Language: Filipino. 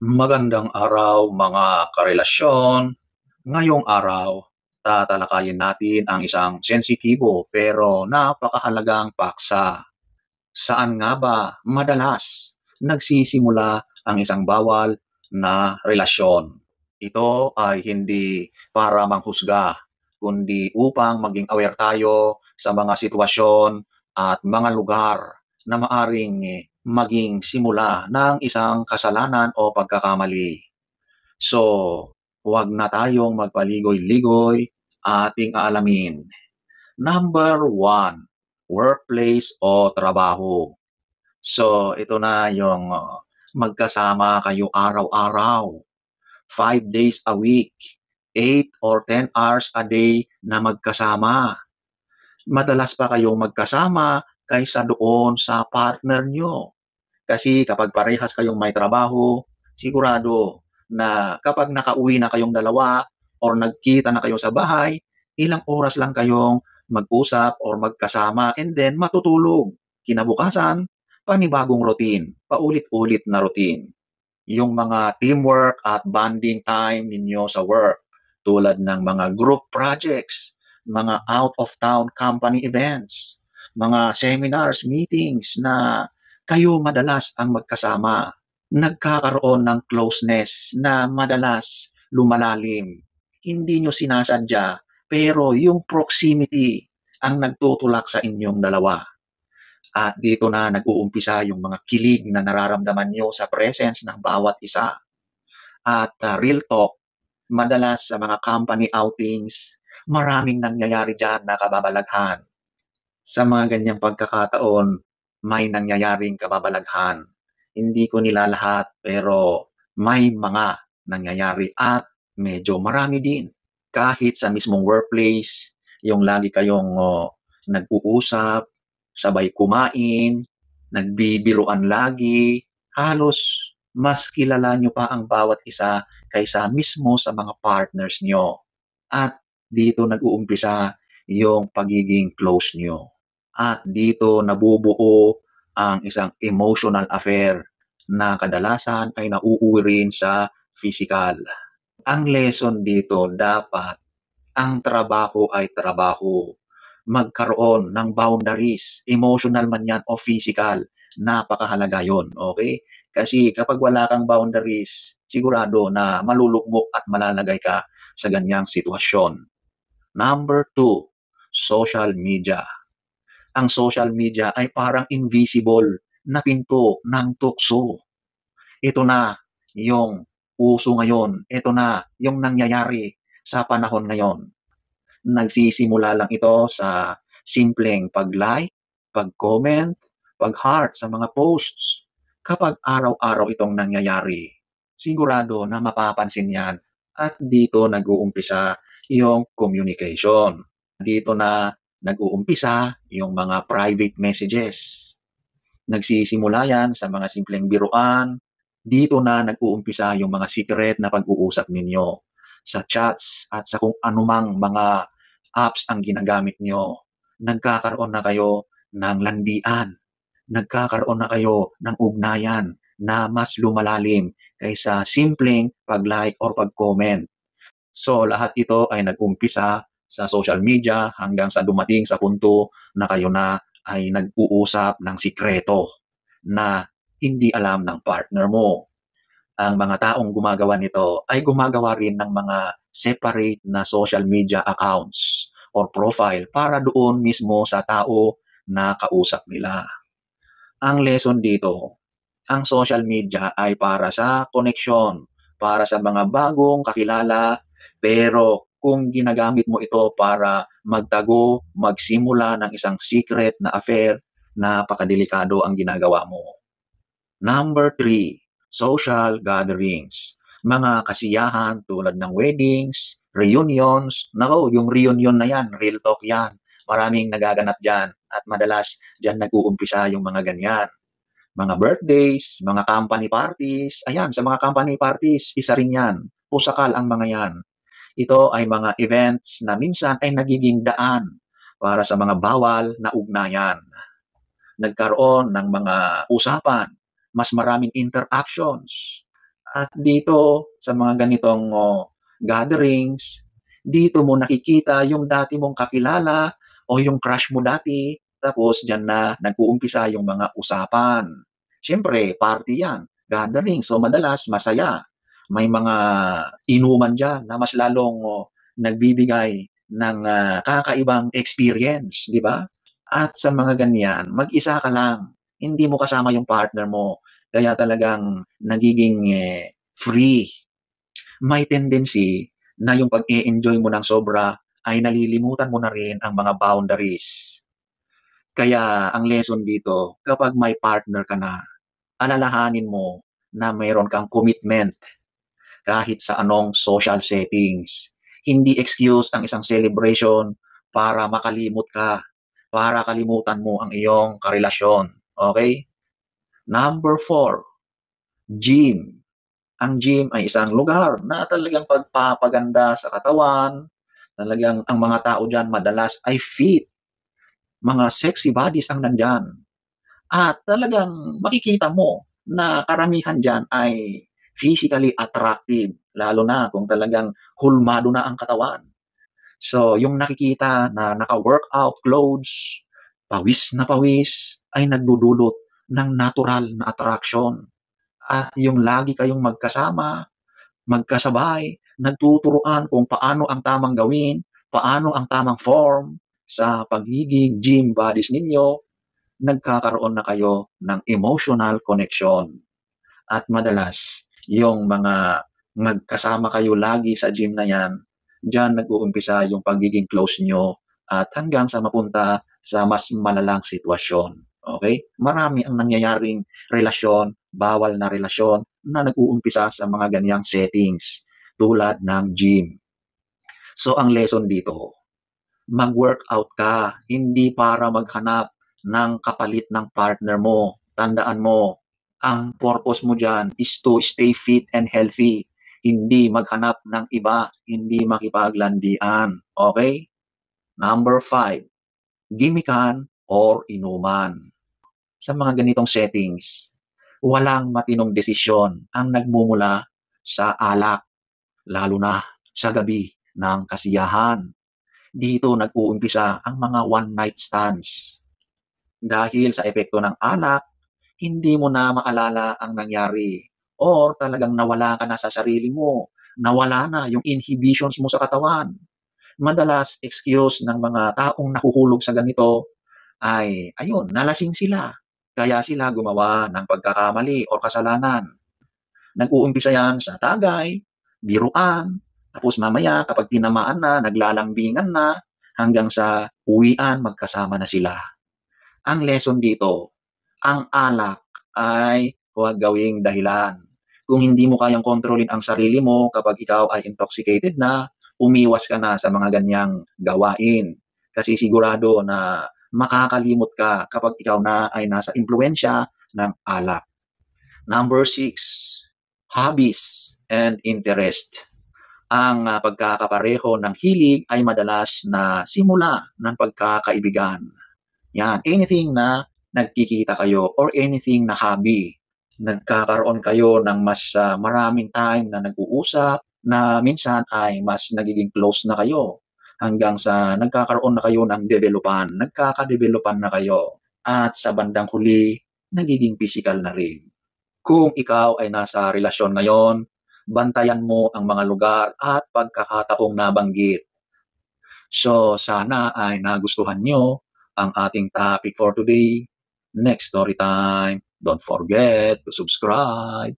Magandang araw mga karelasyon. Ngayong araw, tatalakayin natin ang isang sensitibo pero napakahalagang paksa. Saan nga ba madalas nagsisimula ang isang bawal na relasyon? Ito ay hindi para manghusga, kundi upang maging aware tayo sa mga sitwasyon at mga lugar na maaring maging simula ng isang kasalanan o pagkakamali. So, huwag na tayong magpaligoy-ligoy, ating aalamin. Number one, workplace o trabaho. So, ito na yung magkasama kayo araw-araw, 5 days a week, 8 or 10 hours a day na magkasama. Madalas pa kayong magkasama kaysa doon sa partner nyo. Kasi kapag parehas kayong may trabaho, sigurado na kapag nakauwi na kayong dalawa or nagkita na kayo sa bahay, ilang oras lang kayong mag-usap or magkasama and then matutulog. Kinabukasan, panibagong routine, paulit-ulit na routine. Yung mga teamwork at bonding time ninyo sa work, tulad ng mga group projects, mga out-of-town company events, mga seminars, meetings na kayo madalas ang magkasama. Nagkakaroon ng closeness na madalas lumalalim. Hindi nyo sinasadya, pero yung proximity ang nagtutulak sa inyong dalawa. At dito na nag-uumpisa yung mga kilig na nararamdaman nyo sa presence ng bawat isa. At real talk, madalas sa mga company outings, maraming nangyayari dyan na kababalaghan. Sa mga ganyang pagkakataon, may nangyayaring kababalaghan. Hindi ko nilalahat pero may mga nangyayari at medyo marami din. Kahit sa mismong workplace, yung lagi kayong nag-uusap, sabay kumain, nagbibiruan lagi, halos mas kilala nyo pa ang bawat isa kaysa mismo sa mga partners nyo. At dito nag-uumpisa yung pagiging close nyo. At dito nabubuo ang isang emotional affair na kadalasan ay nauuwi rin sa physical. Ang lesson dito, dapat ang trabaho ay trabaho. Magkaroon ng boundaries, emotional man yan o physical, napakahalaga yon, okay? Kasi kapag wala kang boundaries, sigurado na malulugmok at malalagay ka sa ganyang sitwasyon. Number two, social media. Ang social media ay parang invisible na pinto ng tukso. Ito na yung uso ngayon. Ito na yung nangyayari sa panahon ngayon. Nagsisimula lang ito sa simpleng pag-like, pag-comment, pag-heart sa mga posts. Kapag araw-araw itong nangyayari, sigurado na mapapansin yan at dito nag-uumpisa yung communication. Dito na nag-uumpisa yung mga private messages. Nagsisimula yan sa mga simpleng biruan. Dito na nag-uumpisa yung mga secret na pag-uusap ninyo sa chats at sa kung anumang mga apps ang ginagamit nyo. Nagkakaroon na kayo ng landian. Nagkakaroon na kayo ng ugnayan na mas lumalalim kaysa simpleng pag-like or pag-comment. So lahat ito ay nag-umpisa sa social media hanggang sa dumating sa punto na kayo na ay nag-uusap ng sikreto na hindi alam ng partner mo. Ang mga taong gumagawa nito ay gumagawa rin ng mga separate na social media accounts or profile para doon mismo sa tao na kausap nila. Ang lesson dito, ang social media ay para sa connection, para sa mga bagong kakilala, pero kung ginagamit mo ito para magtago, magsimula ng isang secret na affair, napakadelikado ang ginagawa mo. Number three, social gatherings. Mga kasiyahan tulad ng weddings, reunions. Nako, yung reunion na yan, real talk yan. Maraming nagaganap dyan at madalas dyan nag-uumpisa yung mga ganyan. Mga birthdays, mga company parties. Ayan, sa mga company parties, isa rin yan. Pusakal ang mga yan. Ito ay mga events na minsan ay nagiging daan para sa mga bawal na ugnayan. Nagkaroon ng mga usapan, mas maraming interactions. At dito sa mga ganitong gatherings, dito mo nakikita yung dati mong kakilala o yung crush mo dati, tapos diyan na nag-uumpisa yung mga usapan. Siyempre party 'yan, gathering, so madalas masaya. May mga inuman diyan na mas lalong nagbibigay ng kakaibang experience, 'di ba? At sa mga ganyan, mag-isa ka lang, hindi mo kasama yung partner mo, kaya talagang nagiging free. May tendency na yung pag-e-enjoy mo ng sobra ay nalilimutan mo na rin ang mga boundaries. Kaya ang lesson dito, kapag may partner ka na, alalahanin mo na mayroon kang commitment kahit sa anong social settings. Hindi excuse ang isang celebration para makalimot ka, para kalimutan mo ang iyong karelasyon. Okay? Number 4, gym. Ang gym ay isang lugar na talagang pagpapaganda sa katawan. Talagang ang mga tao diyan madalas ay fit, mga sexy bodies ang nandiyan. At talagang makikita mo na karamihan diyan ay physically attractive, lalo na kung talagang hulmado na ang katawan. So, yung nakikita na naka-workout clothes, pawis na pawis, ay nagdudulot ng natural na attraction. At yung lagi kayong magkasama, magkasabay, nagtuturuan kung paano ang tamang gawin, paano ang tamang form sa pagiging gym buddies ninyo, nagkakaroon na kayo ng emotional connection. At madalas, yung mga magkasama kayo lagi sa gym na yan, diyan nag-uumpisa yung pagiging close nyo at hanggang sa mapunta sa mas malalang sitwasyon. Okay? Marami ang nangyayaring relasyon, bawal na relasyon na nag-uumpisa sa mga ganyang settings tulad ng gym. So ang lesson dito, mag-workout ka, hindi para maghanap ng kapalit ng partner mo. Tandaan mo, ang purpose mo dyan is to stay fit and healthy. Hindi maghanap ng iba, hindi makipaglandian. Okay? Number 5, gimikan or inuman. Sa mga ganitong settings, walang matinong desisyon ang nagmumula sa alak, lalo na sa gabi ng kasiyahan. Dito nag-uumpisa ang mga one night stands. Dahil sa epekto ng alak, hindi mo na maalala ang nangyari or talagang nawala ka na sa sarili mo, nawala na yung inhibitions mo sa katawan. Madalas excuse ng mga taong nahuhulog sa ganito ay, ayun, nalasing sila. Kaya sila gumawa ng pagkakamali o kasalanan. Nag-uumpisa yan sa tagay, biruan, tapos mamaya kapag tinamaan na, naglalambingan na, hanggang sa uwian, magkasama na sila. Ang lesson dito, ang alak ay huwag gawing dahilan. Kung hindi mo kayang kontrolin ang sarili mo kapag ikaw ay intoxicated na, umiwas ka na sa mga ganyang gawain. Kasi sigurado na makakalimot ka kapag ikaw na ay nasa impluensya ng alak. Number 6, hobbies and interest. Ang pagkakapareho ng hilig ay madalas na simula ng pagkakaibigan. Yan, anything na nagkikita kayo or anything na hobby. Nagkakaroon kayo ng mas maraming time na nag-uusap, na minsan ay mas nagiging close na kayo hanggang sa nagkakaroon na kayo ng developan, nagkakadevelopan na kayo. At sa bandang huli, nagiging physical na rin. Kung ikaw ay nasa relasyon ngayon, bantayan mo ang mga lugar at pagkakataong nabanggit. So, sana ay nagustuhan nyo ang ating topic for today. Next story time. Don't forget to subscribe.